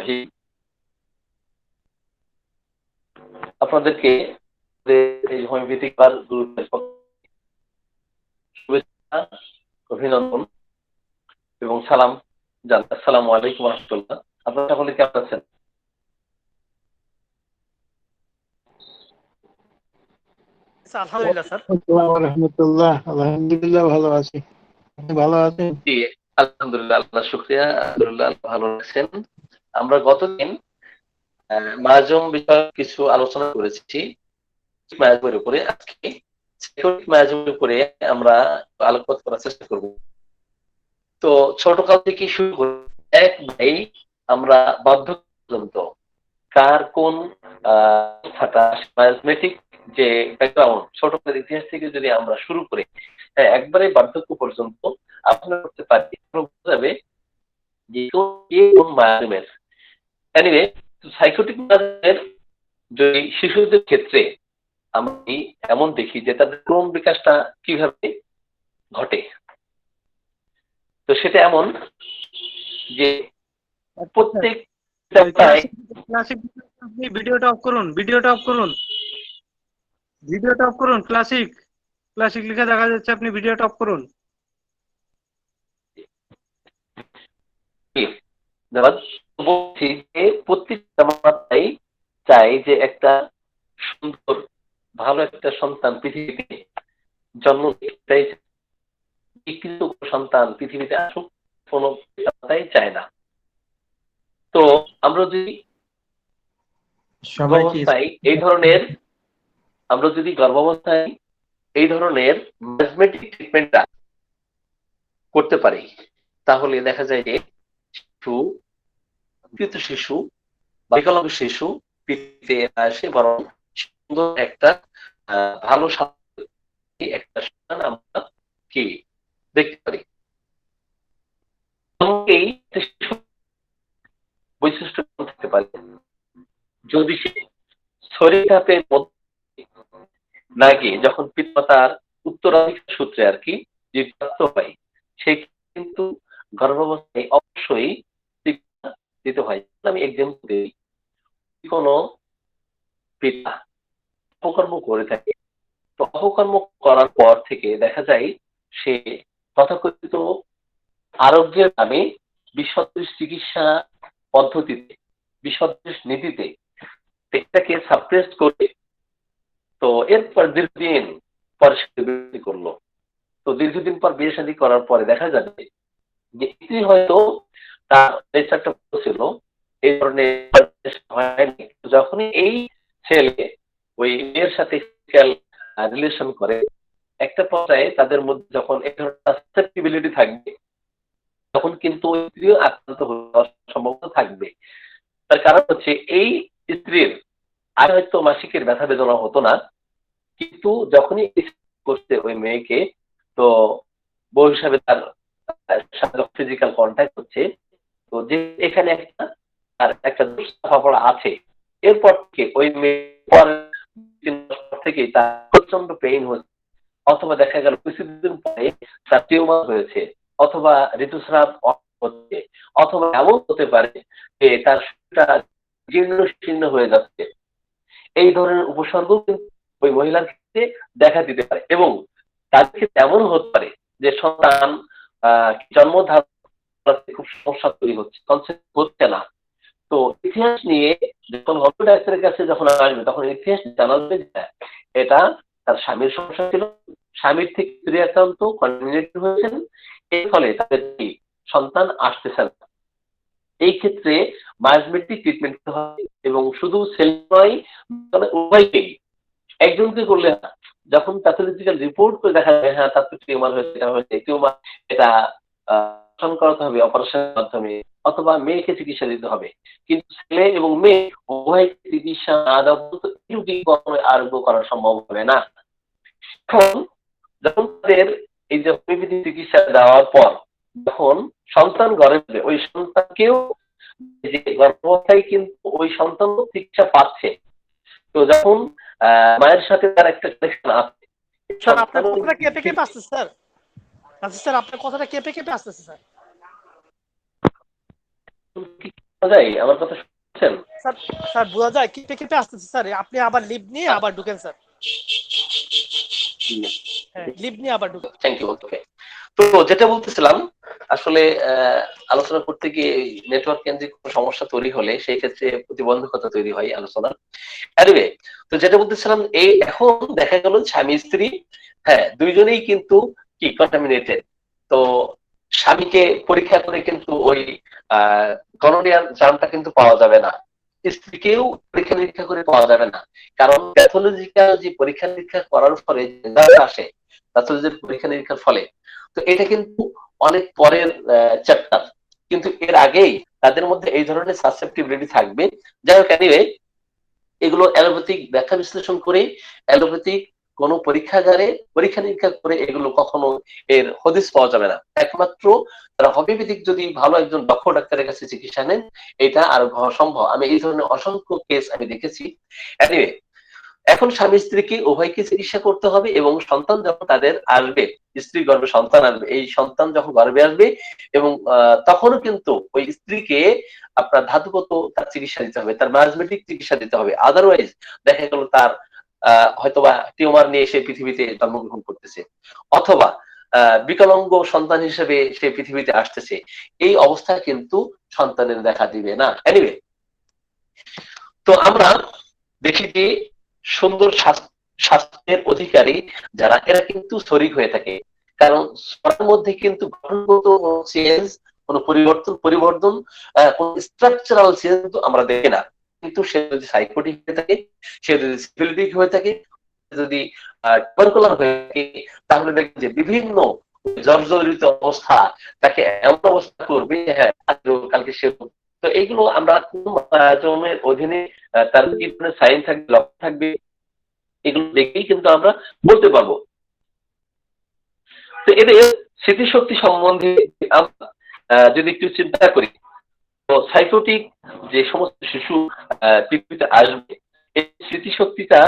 রহিম। আপনাদেরকে এই হোমিওপ্যাথিক গ্রুপের শুভেচ্ছা, অভিনন্দন এবং সালাম জানাই। আসসালামু আলাইকুম ওয়া রাহমাতুল্লাহ। আপনারা সকলে কেমন আছেন? আলহামদুলিল্লাহ স্যার। রহমতুল্লাহ, আলহামদুলিল্লাহ ভালো আছি। আপনি ভালো আছেন? জি, আলহামদুলিল্লাহ, আল্লাহ শুকরিয়া। আলহামদুলিল্লাহ ভালো আছেন। আমরা গতদিন মায়াজম বিষয়ে কিছু আলোচনা করেছি। মায়াজমের উপরে আজকে সাইকোটিক মায়াজমের উপরে আমরা আলোকপাত করার চেষ্টা করব। তো ছোটকাল থেকে শুরু করে এক ভাই আমরা বার্ধক্য পর্যন্ত কার কোন মায়াজমেটিক যে ব্যাকগ্রাউন্ড ছোটকালের ইতিহাস থেকে যদি আমরা শুরু করি, একবারে বার্ধক্য পর্যন্ত আপনারা করতে পারি, বোঝা যাবে যে কে কোন মায়াজমের। এনিওয়ে, সাইকোটিক মায়াজমের যদি শিশুদের ক্ষেত্রে আমি এমন দেখি যে তাদের ক্রম বিকাশটা কিভাবে ঘটে। তো সেটা এমন যে প্রত্যেক আপনি ভিডিওটা অফ করুন, ক্লাসিক লেখা দেখা যাচ্ছে, আপনি ভিডিওটা অফ করুন। বলছি যে প্রত্যেকটা মাতাই চাই যে একটা সুন্দর ভালো একটা সন্তান পৃথিবীতে জন্ম দিতে, কিন্তু সন্তান পৃথিবীতে আসুক কোনো পিতামাতাই চায় না। তো আমরা যদি গর্ভাবস্থায় এই ধরনের ম্যাজমেটিক ট্রিটমেন্টটা করতে পারি, তাহলে দেখা যায় যে শিশু বা বিকলাঙ্গ শিশু পৃথিবীতে আসে, বরং সুন্দর একটা ভালো একটা সন্তান আমরা কি দেখতে পারি। এই বৈশিষ্ট্য থাকতে পারে যদি সে শরীরাতের মধ্যে নাকি যখন পিতামাতার উত্তরাধিকার সূত্রে আর কি জীবপ্রাপ্ত হয়, সে কিন্তু গর্ভাবস্থায় অবশ্যই দিতে হয়। আমি এক্সাম্পল দিই, কোনো পিতা অপকর্ম করে থাকে, তো অপকর্ম করার পর থেকে দেখা যায় সে তথাকথিত আরোগ্যের নামে বিসদৃশ চিকিৎসা পদ্ধতিতে, বিসদৃশ নীতিতে এটাকে সাপ্রেস করে, তো এরপর দীর্ঘদিন পরে সে বিয়ে করলো। তো দীর্ঘদিন পর বিয়ে শাদী করার পরে দেখা যাবে যে স্ত্রী হয়তো তার নেচারটা ছিল এই ধরনের হয়নি, যখনই এই ছেলে ওই মেয়ের সাথে রিলেশন করে, একটা পর্যায়ে তাদের মধ্যে যখন এই ধরনের সাসেপ্টিবিলিটি থাকবে, তখন কিন্তু ওই স্ত্রীও আক্রান্ত হওয়ার সম্ভাবনা থাকবে। তার কারণ হচ্ছে এই স্ত্রীর আর হয়তো মাসিকের ব্যথা বেদনা হতো না, কিন্তু যখনই করছে ওই মেয়েকে, তো বউ হিসাবে তার ফিজিক্যাল কন্ট্যাক্ট হচ্ছে, তো যে এখানে একটা তার একটা দুঃস্বভাবনা আছে, এরপর থেকে ওই মেয়ে থেকে তার প্রচন্ড পেইন হচ্ছে, অথবা দেখা গেল কিছুদিন পরে তার টিউমার হয়েছে, অথবা ঋতুস্রাব হচ্ছে, অথবা এমন হতে পারে যে তার শরীরটা জীর্ণ শীর্ণ হয়ে যাচ্ছে। এই ধরনের উপসর্গ কিন্তু ওই মহিলার ক্ষেত্রে দেখা দিতে পারে, এবং তাদের ক্ষেত্রে এমন হতে পারে যে সন্তান জন্ম ধারণ করতে খুব সমস্যা তৈরি হচ্ছে, কনসেপ্ট হচ্ছে না। তো ইতিহাস নিয়ে যখন হসপিটাল ডাক্তারের কাছে যখন আসবে, তখন ইতিহাস জানা যাবে যে এটা তার স্বামীর সমস্যা ছিল, স্বামীর থেকে স্ত্রী আক্রান্ত কন্টিনিউটি হয়েছেন, এর ফলে তাদের সন্তান আসতেছে না। এই ক্ষেত্রে মায়োজমেটিক ট্রিটমেন্ট করতে হয়, এবং শুধু সেল নয়, উভয়কেই। একজনকে করলে যখন প্যাথোলজিক্যাল রিপোর্ট করে দেখা যায় হ্যাঁ তার তো টিউমার হয়েছে, টিউমার এটা করাতে হবে অপারেশনের মাধ্যমে, অথবা মেয়েকে চিকিৎসা দিতে হবে। কিন্তু ছেলে এবং মেয়ে উভয় চিকিৎসা না দেওয়া পর্যন্ত আরোগ্য করা সম্ভব হবে না। এখন যখন তাদের এই যে হোমিওপ্যাথি চিকিৎসা দেওয়ার পর যখন সন্তান গর্ভে, ওই সন্তানকেও যে গর্ভাবস্থায় কিন্তু ওই সন্তান চিকিৎসা পাচ্ছে। তো যখন মায়ের সাথে তার একটা কানেকশন আছে। স্যার আপনার কথাটা কেঁপে কেঁপে আসছে স্যার। আচ্ছা স্যার, আপনার কথাটা কেঁপে কেঁপে আসতেছে স্যার। যায় আমার কথা শুনছেন? স্যার স্যার বোঝা যায় কেটে কেটে আসতেছে স্যার, আপনি আবার লিভ নিয়ে আবার ঢুকেন স্যার। হ্যাঁ, লিভ নিয়ে আবার ঢুকেন। Thank you. ওকে, তো যেটা বলতেছিলাম আসলে আলোচনা করতে গিয়ে নেটওয়ার্ক কেন্দ্রিক কোনো সমস্যা তৈরি হলে সেই ক্ষেত্রে প্রতিবন্ধকতা তৈরি হয় আলোচনা। এনিওয়ে, তো যেটা বলতেছিলাম এই এখন দেখা গেল স্বামী স্ত্রী হ্যাঁ দুইজনেই কিন্তু কি কন্টামিনেটেড। তো স্বামীকে পরীক্ষা করে কিন্তু ওই গনোরিয়ার জামটা কিন্তু পাওয়া যাবে না, স্ত্রীকেও পরীক্ষা নিরীক্ষা করে পাওয়া যাবে না, কারণ প্যাথোলজিক্যাল যে পরীক্ষা নিরীক্ষা করার ফলে আসে প্যাথোলজির পরীক্ষা নিরীক্ষার ফলে, তো এটা কিন্তু অনেক পরের চ্যাপ্টার, কিন্তু এর আগেই তাদের মধ্যে এই ধরনের সাসেপ্টিবিলিটি থাকবে। যাই হোক, এনিওয়ে এগুলো অ্যালোপ্যাথিক ব্যাখ্যা বিশ্লেষণ করে অ্যালোপ্যাথিক কোন পরীক্ষাগারে পরীক্ষা নিরীক্ষা করে এগুলো কখনো এর হদিস পাওয়া যাবে না। একমাত্র তারা হোমিওপ্যাথিক যদি ভালো একজন দক্ষ ডাক্তারের কাছে চিকিৎসা নেন এটা আরো সম্ভব। আমি এই ধরনের অসংখ্য কেস আমি দেখেছি। এনিওয়ে, এখন স্বামী স্ত্রীকে উভয়কে চিকিৎসা করতে হবে এবং সন্তান যখন তাদের আসবে, স্ত্রীর গর্ভে সন্তান আসবে, এই সন্তান যখন গর্ভে আসবে এবং তখনও কিন্তু ওই স্ত্রীকে আপনার ধাতুগত তার চিকিৎসা দিতে হবে, তার ম্যাজমেটিক চিকিৎসা দিতে হবে। আদারওয়াইজ দেখা গেল তার হয়তোবা টিউমার নিয়ে সে পৃথিবীতে জন্মগ্রহণ করতেছে, অথবা বিকলাঙ্গ সন্তান হিসেবে সে পৃথিবীতে আসতেছে, এই অবস্থা কিন্তু সন্তানের দেখা দিবে না। এনিওয়ে, তো আমরা দেখি যে সুন্দর স্বাস্থ্যের অধিকারী যারা এরা কিন্তু শরিক হয়ে থাকে, কারণ সবার মধ্যে কিন্তু গঠনগত চেঞ্জ কোন পরিবর্তন কোন স্ট্রাকচারাল চেঞ্জ আমরা দেখি না। কিন্তু সে যদি সাইকোটিক হয়ে থাকে, সে যদি সিফিলিটিক হয়ে থাকে, যদি টিউবারকুলার হয়ে থাকে, তাহলে দেখবেন যে বিভিন্ন জর্জরিত অবস্থা তাকে এমন অবস্থা করবে হ্যাঁ কালকে সে। তো এইগুলো আমরা জমের অধীনে তার কি ধরনের সাইন থাকবে, লক্ষ্য থাকবে, এগুলো দেখেই কিন্তু আমরা বলতে পারবো। তো এদের স্মৃতিশক্তি সম্বন্ধে আমরা যদি একটু চিন্তা করি, তো সাইকোটিক যে সমস্ত শিশু পৃথিবীতে আসবে এই স্মৃতিশক্তিটা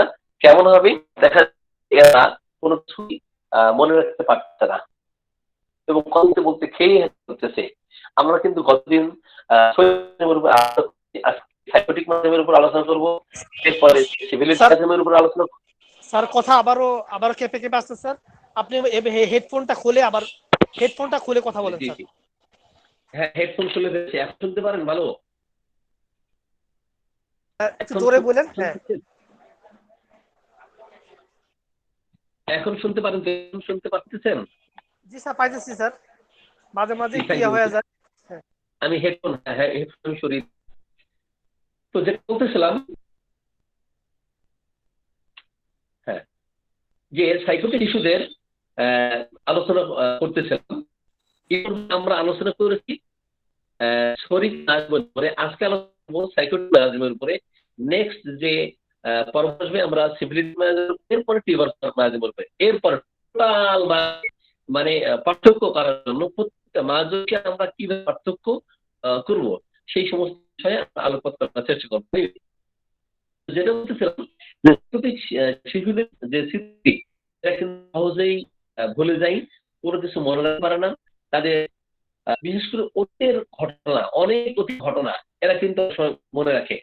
কেমন হবে, দেখা এরা কোনো কিছুই মনে রাখতে পারছে না এবং কথা বলতে খেয়ে চলতেছে। আমরা কিন্তু গতদিন সাইকোটিক মাধ্যমের উপর আলোচনা করবো, এরপরে সিভিলিটি মাধ্যমের উপর আলোচনা। স্যার কথা আবারও কেঁপে কেঁপে আসছে স্যার, আপনি হেডফোনটা খুলে কথা বলেন স্যার। হ্যাঁ, হেডফোন খুলে দিয়েছি, এখন শুনতে পারেন ভালো? একটু জোরে বলেন। হ্যাঁ, এখন শুনতে পারেন? শুনতে পাচ্ছেন? জি স্যার, পাইতেছি স্যার, মাঝে মাঝে কি হয়ে যায়। আমি হেডফোন সরিয়ে। তো যেটা বলতেছিলাম হ্যাঁ, যে সাইকোটিক শিশুদের আলোচনা করতেছিলাম। আমরা আলোচনা করেছি শরীর পরে, আজকে আলোচনা করবো সাইকোটিক ম্যানেজমেন্টের উপরে। নেক্সট যে পর্ব আসবে আমরা সিভিলিটি ম্যানেজমেন্ট, এরপরে টিউবারকুলার ম্যানেজমেন্ট উপরে, এরপর টোটাল মানে পার্থক্য করার জন্য প্রত্যেকটা ম্যানেজকে আমরা কিভাবে পার্থক্য করব সেই সমস্ত বিষয়ে আলোকপাত করার চেষ্টা করবো। যেটা বলতেছিলাম শিশুদের যে স্মৃতি এটা কিন্তু সহজেই ভুলে যায়, কোনো কিছু মনে রাখতে পারে না। তাদের বিশেষ করে অতীতের ঘটনা, অনেক অতীত ঘটনা এরা কিন্তু মনে রাখে,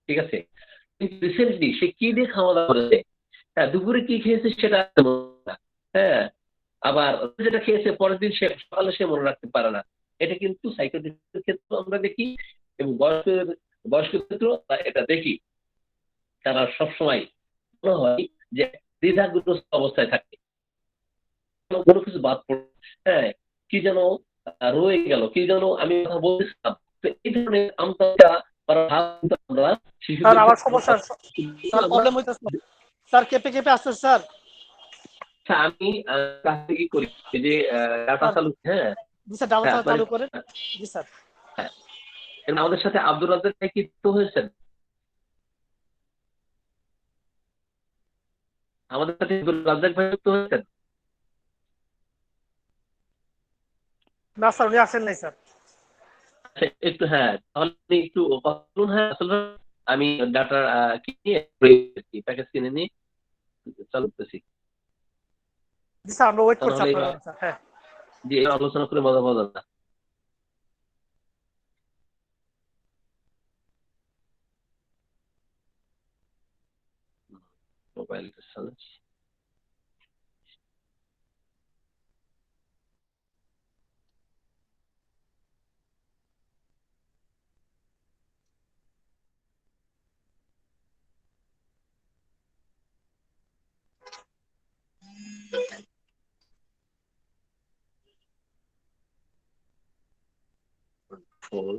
ঠিক আছে, কিন্তু রিসেন্টলি সে কি দিয়ে খাওয়া দাওয়া করেছে, হ্যাঁ দুপুরে কি খেয়েছে সেটা হ্যাঁ, আবার যেটা খেয়েছে পরের দিন সে সকালে সে মনে রাখতে পারে না। এটা কিন্তু সাইকোটিকের ক্ষেত্রে আমরা দেখি এবং বয়স্ক ক্ষেত্রে এটা দেখি। তারা সবসময় মনে হয় যে দ্বিধাগ্রস্ত অবস্থায় থাকে, কোনো কিছু বাদ পড়ে, হ্যাঁ কি যেন রয়ে গেল, কি যেন আমি কথা বলতেছিলাম। তো এই ধরনের আমরা স্যার আবার সমস্যা, স্যার প্রবলেম হইতেছে স্যার, কেঁপে কেঁপে আসছে স্যার। আমি কাজ থেকে করি যে ডাটা চালু, হ্যাঁ জি স্যার, ডাটা চালু করেন। জি স্যার। হ্যাঁ, আমাদের সাথে আব্দুল রাজ্জাক ভাই কি যুক্ত হয়েছেন? আমাদের সাথে আব্দুল রাজ্জাক ভাই যুক্ত হয়েছেন? না স্যার, উনি আসেন নাই স্যার। একটু হ্যাঁ, তাহলে একটু বলুন। হ্যাঁ আসলে আমি ডাটা কিনে প্যাকেজ কিনে নিয়ে চালু করতেছি। জি স্যার, আমরা ওয়েট করছি আপনার। হ্যাঁ জি, আলোচনা করে মজা পাওয়া যাবে না। মোবাইল ফোর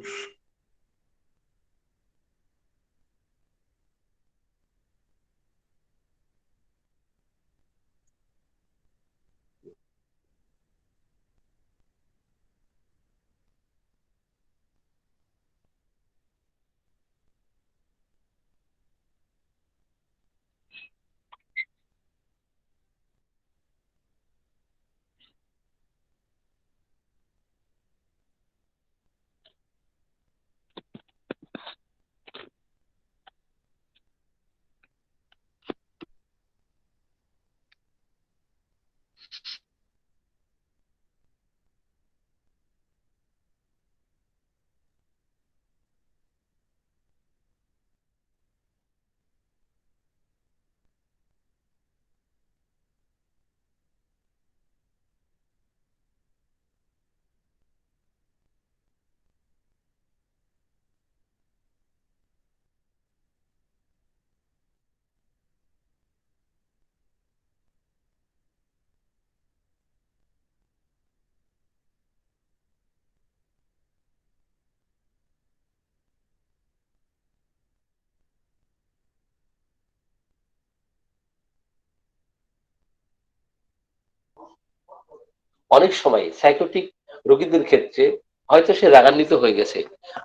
অনেক সময় সাইকোটিক রোগীদের ক্ষেত্রে হয়তো সে রাগান্বিত হয়ে গেছে,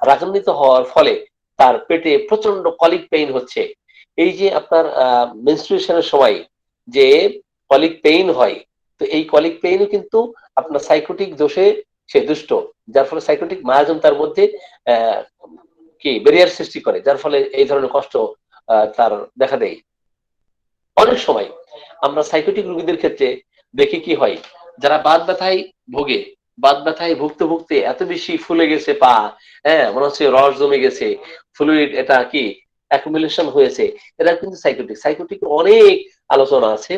রাগান্বিত হওয়ার ফলে তার পেটে প্রচন্ড কলিক পেইন হচ্ছে। এই যে আপনার মেনস্ট্রুয়েশনের সময় যে কলিক পেইন হয়, তো এই কলিক পেইনও কিন্তু আপনার সাইকোটিক দোষে সে দুষ্ট, যার ফলে সাইকোটিক মায়াজম তার মধ্যে কি ব্যারিয়ার সৃষ্টি করে, যার ফলে এই ধরনের কষ্ট তার দেখা দেয়। অনেক সময় আমরা সাইকোটিক রোগীদের ক্ষেত্রে দেখি কি হয়, যারা বাত ব্যথায় ভোগে, বাত ব্যথায় ভুগতে ভুগতে এত বেশি ফুলে গেছে পা, হ্যাঁ মনে হচ্ছে রস জমে গেছে, ফ্লুইড এটা কি অ্যাকুমুলেশন হয়েছে, এরা কিন্তু সাইকোটিক। সাইকোটিক অনেক আলোচনা আছে,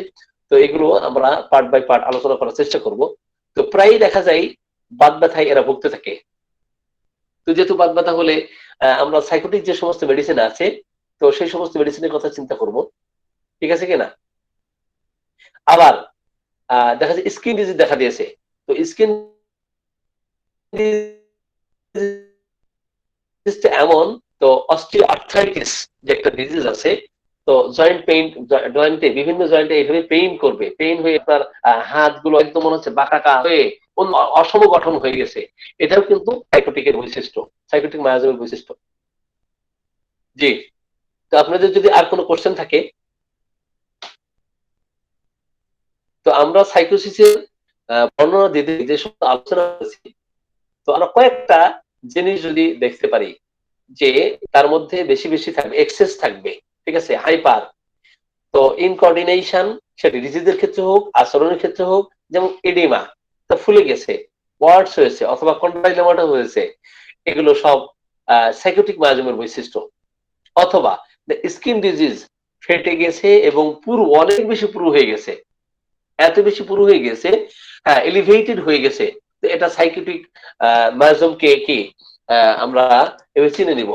তো এগুলো আমরা পার্ট বাই পার্ট আলোচনা করার চেষ্টা করব। তো প্রায় দেখা যায় বাত ব্যথায় এরা ভুগতে থাকে। তো যেহেতু বাত ব্যথা হলে আমরা সাইকোটিক যে সমস্ত মেডিসিন আছে, তো সেই সমস্ত মেডিসিনের কথা চিন্তা করব, ঠিক আছে কিনা। আবার দেখা যায় স্কিন ডিজিজ দেখা দিয়েছে, তো স্কিন এমন, তো অস্টিওআর্থ্রাইটিস যে একটা ডিজিজ আছে, তো জয়েন্ট পেইন, জয়েন্টে বিভিন্ন জয়েন্টে এইভাবে পেইন করবে, পেইন হয়ে আপনার হাতগুলো একদম মনে হচ্ছে বাঁকাটা হয়ে অসম গঠন হয়ে গেছে, এটাও কিন্তু সাইকোটিকের বৈশিষ্ট্য, সাইকোটিক মায়াজমের বৈশিষ্ট্য। জি, তো আপনাদের যদি আর কোনো কোশ্চেন থাকে, তো আমরা সাইকোসিসের বর্ণনা দিতে যে সমস্ত আলোচনা করেছি, তো আমরা কয়েকটা জিনিস যদি দেখতে পারি যে তার মধ্যে বেশি বেশি থাকবে, এক্সেস থাকবে, ঠিক আছে, হাইপার, তো ইনকোঅর্ডিনেশন, সেটা ডিজিজের ক্ষেত্রে হোক, আচরণের ক্ষেত্রে হোক, যেমন এডিমা, তা ফুলে গেছে, ওয়ার্ডস হয়েছে অথবা কন্ডাইলেমাটা হয়েছে, এগুলো সব সাইকোটিক মায়াজমের বৈশিষ্ট্য। অথবা স্কিন ডিজিজ, ফেটে গেছে এবং পুরো অনেক বেশি পুরো হয়ে গেছে, এত বেশি পুরো হয়ে গেছে, হ্যাঁ এলিভেটেড হয়ে গেছে, তো এটা সাইকোটিক মায়াজমকে কি আমরা এভাবে চিনে নিব।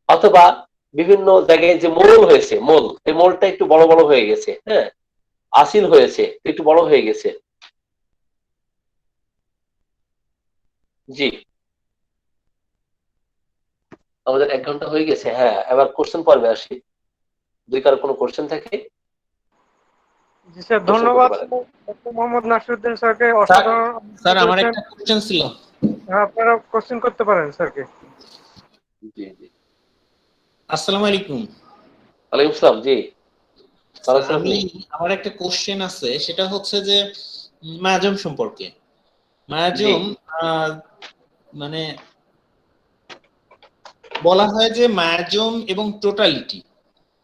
অথবা বিভিন্ন জায়গায় যে মোল হয়েছে, মোল, এই মোলটা একটু বড় বড় হয়ে গেছে, হ্যাঁ আসিল হয়েছে, একটু বড় হয়ে গেছে। জি, আমাদের 1 ঘন্টা হয়ে গেছে। হ্যাঁ, এবার কোশ্চেন পর্বে আসি, যদি কারো কোনো কোশ্চেন থাকে। জি স্যার, ধন্যবাদ মোহাম্মদ নাসিরউদ্দিন স্যারকে, অসাধারণ। স্যার আমার একটা কোশ্চেন ছিল। আপনারা কোশ্চেন করতে পারেন স্যারকে। জি জি, আসসালামু আলাইকুম। ওয়ালাইকুম আসসালাম। জি, আমার একটা কোশ্চেন আছে, সেটা হচ্ছে যে মায়াজম সম্পর্কে। মায়াজম মানে বলা হয় যে মায়াজম এবং টোটালিটি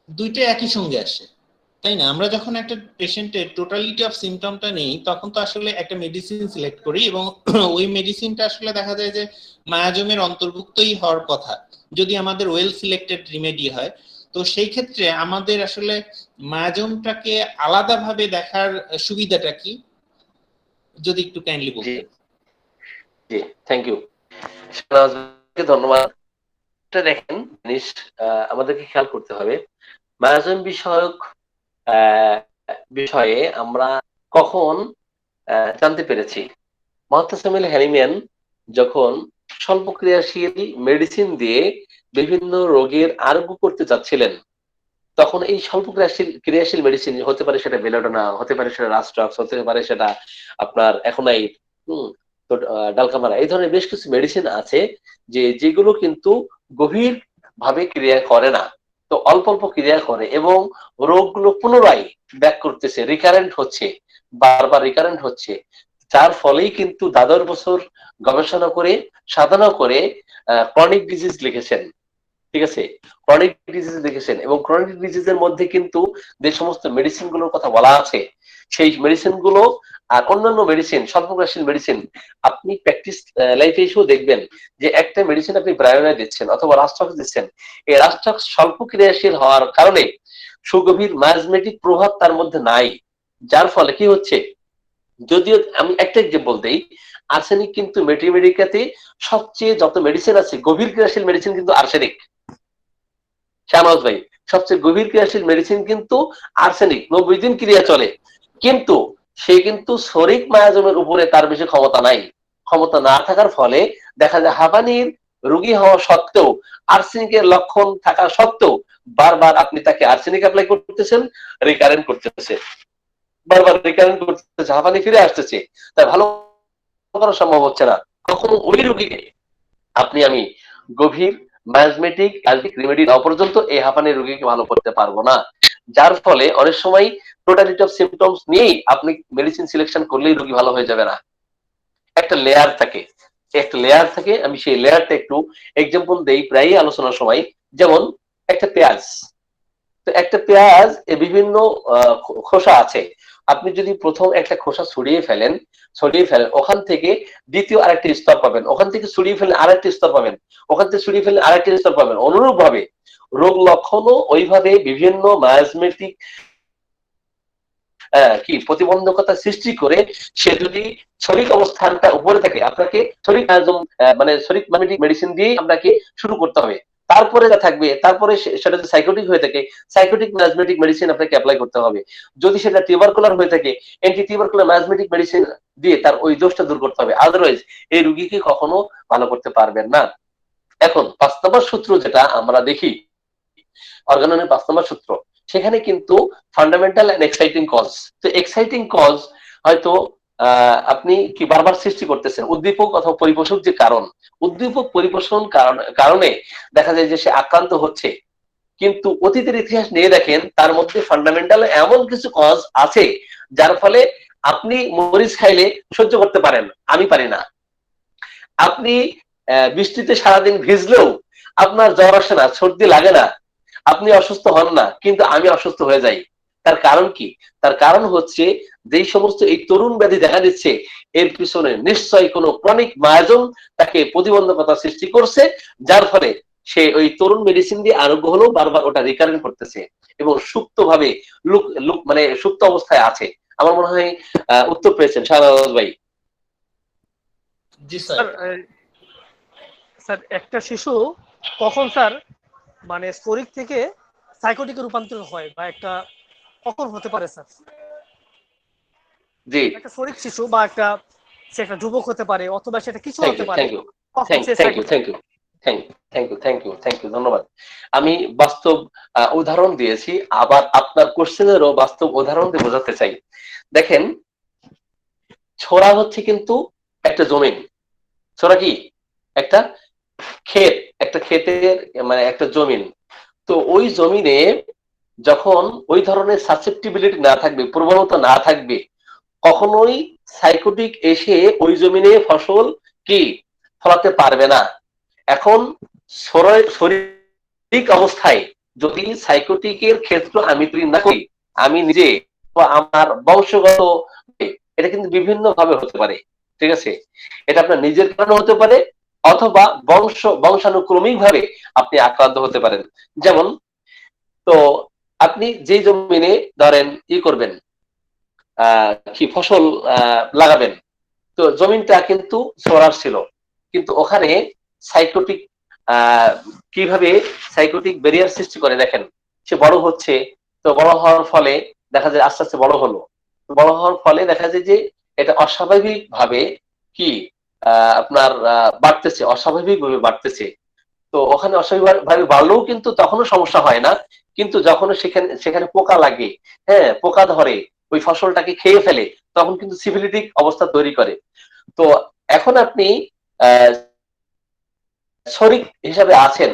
দুইটা একই সঙ্গে আসে, তাই না? আমরা যখন একটা পেশেন্টের টোটালিটি অফ সিমটমটা নেই, তখন তো আসলে একটা মেডিসিন সিলেক্ট করি এবং ওই মেডিসিনটা আসলে দেখা যায় যে মায়াজমের অন্তর্ভুক্তই হওয়ার কথা যদি আমাদের ওয়েল সিলেক্টেড রিমেডি হয়। তো তো সেই ক্ষেত্রে আমাদের আসলে মায়াজমটাকে আলাদাভাবে দেখার সুবিধাটা কি, যদি একটু কাইন্ডলি বলতেন। জি, থ্যাংক ইউ, ধন্যবাদ। দেখেন জিনিস আমাদেরকে খেয়াল করতে হবে, মায়াজম বিষয়ক বিষয়ে আমরা কখন জানতে পেরেছি। মুহতাসিম আল হানিম্যান যখন স্বল্প ক্রিয়াশীল মেডিসিন দিয়ে বিভিন্ন রোগের আরোগ্য করতে যাচ্ছিলেন, তখন এই স্বল্প ক্রিয়াশীল মেডিসিন হতে পারে সেটা বেলোডোনা, হতে পারে সেটা রাস্ট্রক্স, হতে পারে সেটা আপনার এখোনাইট, তো ডালকামারা, এই ধরনের বেশ কিছু মেডিসিন আছে যেগুলো কিন্তু গভীর ভাবে ক্রিয়া করে না, তো অল্প অল্প ক্রিয়া করে এবং রোগগুলো পুনরায় ব্যাক করতেছে, রিকারেন্ট হচ্ছে, বারবার রিকারেন্ট হচ্ছে, যার ফলেই কিন্তু দ্বাদশ বছর গবেষণা করে সাধনা করে ক্রনিক ডিজিজ লিখেছেন। ঠিক আছে, ক্রনিক ডিজিজ লিখেছেন এবং ক্রনিক ডিজিজের মধ্যে কিন্তু যে সমস্ত মেডিসিন গুলোর কথা বলা আছে, সেই মেডিসিন গুলো আর অন্যান্য মেডিসিন, স্বল্পক্রিয়াশীল মেডিসিন, আপনি প্র্যাকটিস লাইফে এসেও দেখবেন যে একটা মেডিসিন আপনি ব্রায়োনায় দিচ্ছেন অথবা রাস্টক্স দিচ্ছেন, এই রাস্টক্স স্বল্প ক্রিয়াশীল হওয়ার কারণে সুগভীর মায়াজমেটিক প্রভাব তার মধ্যে নাই, যার ফলে কি হচ্ছে, যদিও আমি একটা এক্সাম্পল দেই, আর্সেনিক কিন্তু মেডিকাতে সবচেয়ে যত মেডিসিন আছে গভীর ক্রিয়াশীল মেডিসিন কিন্তু আর্সেনিক। শাহনওয়াজ ভাই, সবচেয়ে গভীর ক্রিয়াশীল মেডিসিন কিন্তু আর্সেনিক, 90 দিন ক্রিয়া চলে, কিন্তু সে কিন্তু শরিক মায়াজমের উপরে তার বেশি ক্ষমতা নাই। ক্ষমতা না থাকার ফলে দেখা যায় হাঁপানির রোগী হওয়া সত্ত্বেও, আর্সেনিকের লক্ষণ থাকা সত্ত্বেও বারবার আপনি তাকে আর্সেনিক অ্যাপ্লাই করতেছেন, রিকারেন্ট করতেছে, বারবার রিকারেন্ট করতেছে, হাঁপানি ফিরে আসতেছে, তাই ভালো করা সম্ভব হচ্ছে না। কখনো ওই রোগীকে আমি গভীর মায়াজমেটিক রেমেডি দেওয়া পর্যন্ত এই হাঁপানির রোগীকে ভালো করতে পারবো না, যার ফলে অনেক সময় টোটালিটি অফ সিমটমস নিয়েই আপনি মেডিসিন সিলেকশন করলেই রোগী ভালো হয়ে যাবে না। একটা লেয়ার থাকে, আমি সেই লেয়ারটা একটু এক্সাম্পল দেই প্রায়ই আলোচনার সময়। যেমন একটা পেঁয়াজ, তো একটা পেঁয়াজ বিভিন্ন খোসা আছে, আপনি যদি প্রথম একটা খোসা ছড়িয়ে ফেলেন, ওখান থেকে দ্বিতীয় আরেকটি স্তর পাবেন, ওখান থেকে ছড়িয়ে ফেলেন আরেকটি স্তর পাবেন, ওখান থেকে ছড়িয়ে ফেলেন আরেকটি স্তর পাবেন। অনুরূপ ভাবে রোগ লক্ষণও ওইভাবে বিভিন্ন মায়াজমেটিক কি প্রতিবন্ধকতা সৃষ্টি করে, সে যদি শরিক অবস্থানটা উপরে থাকে, আপনাকে শরিক মানে শরিক মেডিসিন দিয়েই আপনাকে শুরু করতে হবে। তারপরে যা থাকবে, তারপরে সেটা যদি সাইকোটিক হয়ে থাকে, সাইকোটিক মায়াজমেটিক মেডিসিন আপনাকে অ্যাপ্লাই করতে হবে। যদি সেটা টিউবারকুলার হয়ে থাকে, অ্যান্টি টিউবারকুলার মায়াজমেটিক মেডিসিন দিয়ে তার ওই দোষটা দূর করতে হবে, আদারওয়াইজ এই রোগীকে কখনো ভালো করতে পারবেন না। এখন 5 নম্বর সূত্র যেটা আমরা দেখি, অর্গাননের 5 নম্বর সূত্র, সেখানে কিন্তু ফান্ডামেন্টাল এন্ড এক্সাইটিং কজ। তো এক্সাইটিং কজ হয়তো আপনি কি বারবার সৃষ্টি করতেছেন, উদ্দীপক অথবা পরিপোষক যে কারণ, উদ্দীপক পরিপোষণ কারণে দেখা যায় যে সে আক্রান্ত হচ্ছে, কিন্তু অতীতের ইতিহাস নিয়ে দেখেন তার মধ্যে ফান্ডামেন্টাল এমন কিছু কজ আছে যার ফলে আপনি মরিচ খাইলে সহ্য করতে পারেন, আমি পারি না। আপনি বৃষ্টিতে সারাদিন ভিজলেও আপনার জ্বর আসে না, সর্দি লাগে না, আপনি অসুস্থ হন না, কিন্তু আমি অসুস্থ হয়ে যাই। তার কারণ কি? তার কারণ হচ্ছে যেই সমস্ত এই তরুণ ব্যাধি দেখা দিচ্ছে, এর পিছনে নিশ্চয়ই কোনো ক্রনিক মায়াজম তাকে প্রতিবন্ধকতা সৃষ্টি করছে, যার ফলে সে ওই তরুণ মেডিসিন দিয়ে আরোগ্য হলেও বারবার ওটা রিকারেন্ট করতেছে এবং সুপ্ত ভাবে মানে সুপ্ত অবস্থায় আছে। আমার মনে হয় উত্তর পেয়েছেন শাহনওয়াজ ভাই। জি স্যার। স্যার একটা শিশু কখন স্যার মানে শরিক থেকে সাইকোটিকে রূপান্তরিত হয়, বা একটা কখন হতে পারে স্যার? জি, একটা শরিক শিশু বা সে একটা যুবক হতে পারে, অথবা সেটা কিছু হতে পারে, থ্যাংক ইউ, কখন সে থ্যাংক ইউ, ধন্যবাদ। আমি বাস্তব উদাহরণ দিয়েছি, আবার আপনার কোশ্চেনেরও বাস্তব উদাহরণ দিয়ে বোঝাতে চাই। দেখেন, ছোরা হচ্ছে কিন্তু একটা জমিন, ছোরা কি একটা ক্ষেত, একটা ক্ষেতের মানে একটা জমিন। তো ওই জমিনে যখন ওই ধরনের সাসেপ্টিবিলিটি না থাকবে, প্রবণতা না থাকবে, কখনোই সাইকোটিক এসে ওই জমিনে ফসল কি ফলাতে পারবে না। এখন শরীরিক অবস্থায় যদি সাইকোটিকের ক্ষেত্র আমি তৈরি না করি, আমি নিজে বা আমার বংশগত, এটা কিন্তু বিভিন্ন ভাবে হতে পারে। ঠিক আছে, এটা আপনার নিজের কারণে হতে পারে, অথবা বংশানুক্রমিক ভাবে আপনি আক্রান্ত হতে পারেন। যেমন তো আপনি যে জমিনে ধরেন করবেন, কি ফসল লাগাবেন, তো জমিনটা কিন্তু সোলার ছিল, কিন্তু ওখানে সাইকোটিক কিভাবে সাইকোটিক ব্যারিয়ার সৃষ্টি করে দেখেন, সে বড় হচ্ছে, তো বড় হওয়ার ফলে দেখা যায় আস্তে আস্তে বড় হলো, বড় হওয়ার ফলে দেখা যায় যে এটা অস্বাভাবিক ভাবে কি আপনার বাড়তেছে, অস্বাভাবিক ভাবে বাড়তেছে। তো ওখানে অস্বাভাবিক ভাবে বাড়লেও কিন্তু তখনও সমস্যা হয় না, কিন্তু যখন সেখানে সেখানে পোকা লাগে, হ্যাঁ পোকা ধরে, ওই ফসলটাকে খেয়ে ফেলে, তখন কিন্তু সিভিলিটিক অবস্থা তৈরি করে। তো এখন আপনি আহ শরিক হিসাবে আছেন,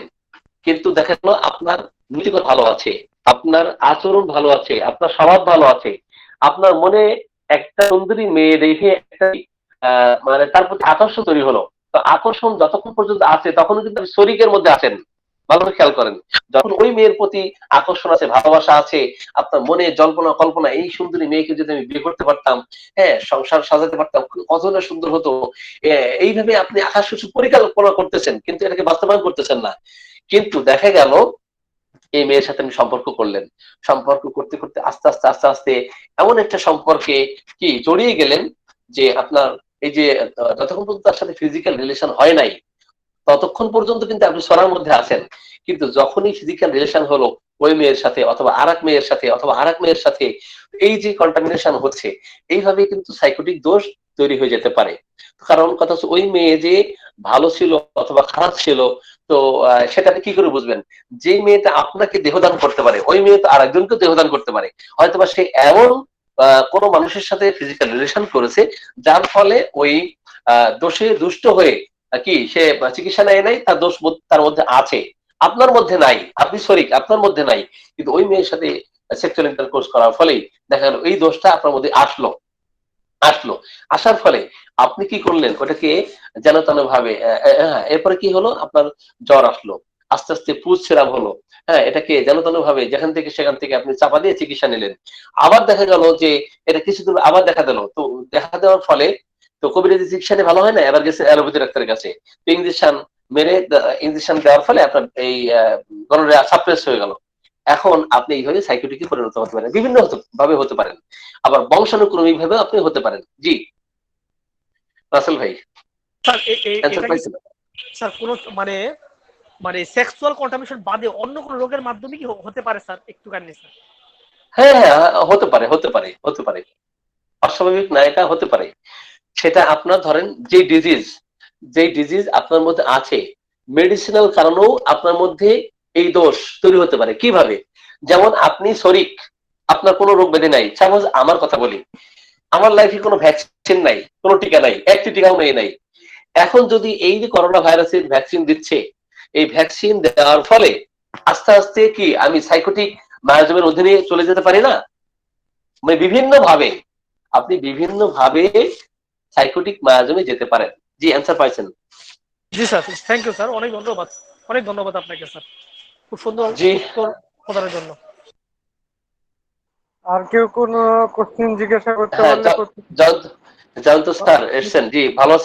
কিন্তু দেখা গেল আপনার নীতিগত ভালো আছে, আপনার আচরণ ভালো আছে, আপনার স্বভাব ভালো আছে, আপনার মনে একটা সুন্দরী মেয়ে দেখে একটা মানে তার প্রতি আকর্ষণ তৈরি হলো। তো আকর্ষণ যতক্ষণ পর্যন্ত আছে তখন কিন্তু আপনি শরিকের মধ্যে আছেন। ভালো করে খেয়াল করেন, যখন ওই মেয়ের প্রতি আকর্ষণ আছে, ভালোবাসা আছে, আপনার মনে জল্পনা কল্পনা, এই সুন্দরী মেয়েকে যদি আমি বিয়ে করতে পারতাম, হ্যাঁ সংসার সাজাতে পারতাম, কত না সুন্দর হতো, এইভাবে আপনি আকাশ কিছু পরিকল্পনা করতেছেন, কিন্তু এটাকে বাস্তবায়ন করতেছেন না। কিন্তু দেখা গেল এই মেয়ের সাথে আপনি সম্পর্ক করলেন, সম্পর্ক করতে করতে আস্তে আস্তে আস্তে আস্তে এমন একটা সম্পর্কে কি জড়িয়ে গেলেন যে আপনার এই যে যতক্ষণ পর্যন্ত তার সাথে ফিজিক্যাল রিলেশন হয় নাই ততক্ষণ পর্যন্ত কিন্তু আপনি সরার মধ্যে আছেন। কিন্তু যখনই ফিজিক্যাল রিলেশন হলো ওই মেয়ের সাথে অথবা আরেক মেয়ের সাথে অথবা আরেক মেয়ের সাথে, এই যে কন্টামিনেশন হচ্ছে, এইভাবে কিন্তু সাইকোটিক দোষ তৈরি হয়ে যেতে পারে। কারণ কথা হচ্ছে ওই মেয়ে যে ভালো ছিল অথবা খারাপ ছিল, তো সেটা আপনি কি করে বুঝবেন? যে মেয়েটা আপনাকে দেহদান করতে পারে ওই মেয়ে তো আরেকজনকে দেহদান করতে পারে, হয়তোবা সে এমন কোনো মানুষের সাথে ফিজিক্যাল রিলেশন করেছে যার ফলে ওই দোষে দুষ্ট হয়ে কি সে চিকিৎসা নেয় নাই, তার দোষ তার মধ্যে আছে, আপনার মধ্যে নাই, আপনি শরিক আপনার মধ্যে নাই, কিন্তু ওই মেয়ের সাথে সেক্সুয়াল ইন্টারকোর্স করার ফলেই দেখা গেল এই দোষটা আপনার মধ্যে আসলো। আসার ফলে আপনি কি করলেন, ওটাকে যেন তেন ভাবে এরপরে কি হলো, আপনার জ্বর আসলো, আস্তে আস্তে পুজ সেরাম হলো, হ্যাঁ এটাকে যেন তেন ভাবে যেখান থেকে সেখান থেকে আপনি চাপা দিয়ে চিকিৎসা নিলেন। আবার দেখা গেল যে এটা কিছুদিন আবার দেখা দিল, তো দেখা দেওয়ার ফলে তো কবিরাজি চিকিৎসা নিয়ে ভালো হয় না, এবার গেছে অ্যালোপ্যাথি ডাক্তারের কাছে, তো ইঞ্জেকশন মেরে, ইঞ্জেকশন দেওয়ার ফলে আপনার এই গনোরিয়া সাপ্রেস হয়ে গেল। এখন আপনি এইভাবে সাইকোটিকে পরিণত হতে পারেন, বিভিন্ন ভাবে হতে পারেন, আবার বংশানুক্রমিক ভাবে আপনি হতে পারেন। জি রাসেল ভাই, স্যার অ্যান্সার এটা কি পাইছেন? স্যার কোনো মানে মানে সেক্সুয়াল কন্টামিনেশন বাদে অন্য কোনো রোগের মাধ্যমে কি হতে পারে স্যার? একটু কাইন্ডলি স্যার। হ্যাঁ হ্যাঁ হতে পারে, হতে পারে, হতে পারে, অস্বাভাবিক না, এটা হতে পারে। সেটা আপনার ধরেন যে ডিজিজ আপনার মধ্যে আছে, মেডিসিনাল কারণেও আপনার মধ্যে এই দোষ তৈরি হতে পারে। কিভাবে? যেমন আপনি শরিক, আপনার কোনো রোগ ব্যাধি নাই, সাপোজ আমার কথা বলি, আমার লাইফে কোনো ভ্যাকসিন নাই, কোনো টিকা নাই, একটি টিকাও নাই। এখন যদি এই যে করোনা ভাইরাসের ভ্যাকসিন দিচ্ছে, এই ভ্যাকসিন দেওয়ার ফলে আস্তে আস্তে কি আমি সাইকোটিক মায়াজমের অধীনে চলে যেতে পারি না? মানে বিভিন্ন ভাবে সাইকোটিক মায়াজমে যেতে পারেন। জি অ্যান্সার পাইছেন? জি স্যার, থ্যাংক ইউ স্যার, অনেক ধন্যবাদ, অনেক ধন্যবাদ আপনাকে স্যার, খুব সুন্দর জি উত্তর প্রদানের জন্য। আর কেউ কোনো কোশ্চেন জিজ্ঞাসা করতে হ্যাঁ, বললে করতে জয়ন্ত স্যার এসছেন। জি ভালো আছেন?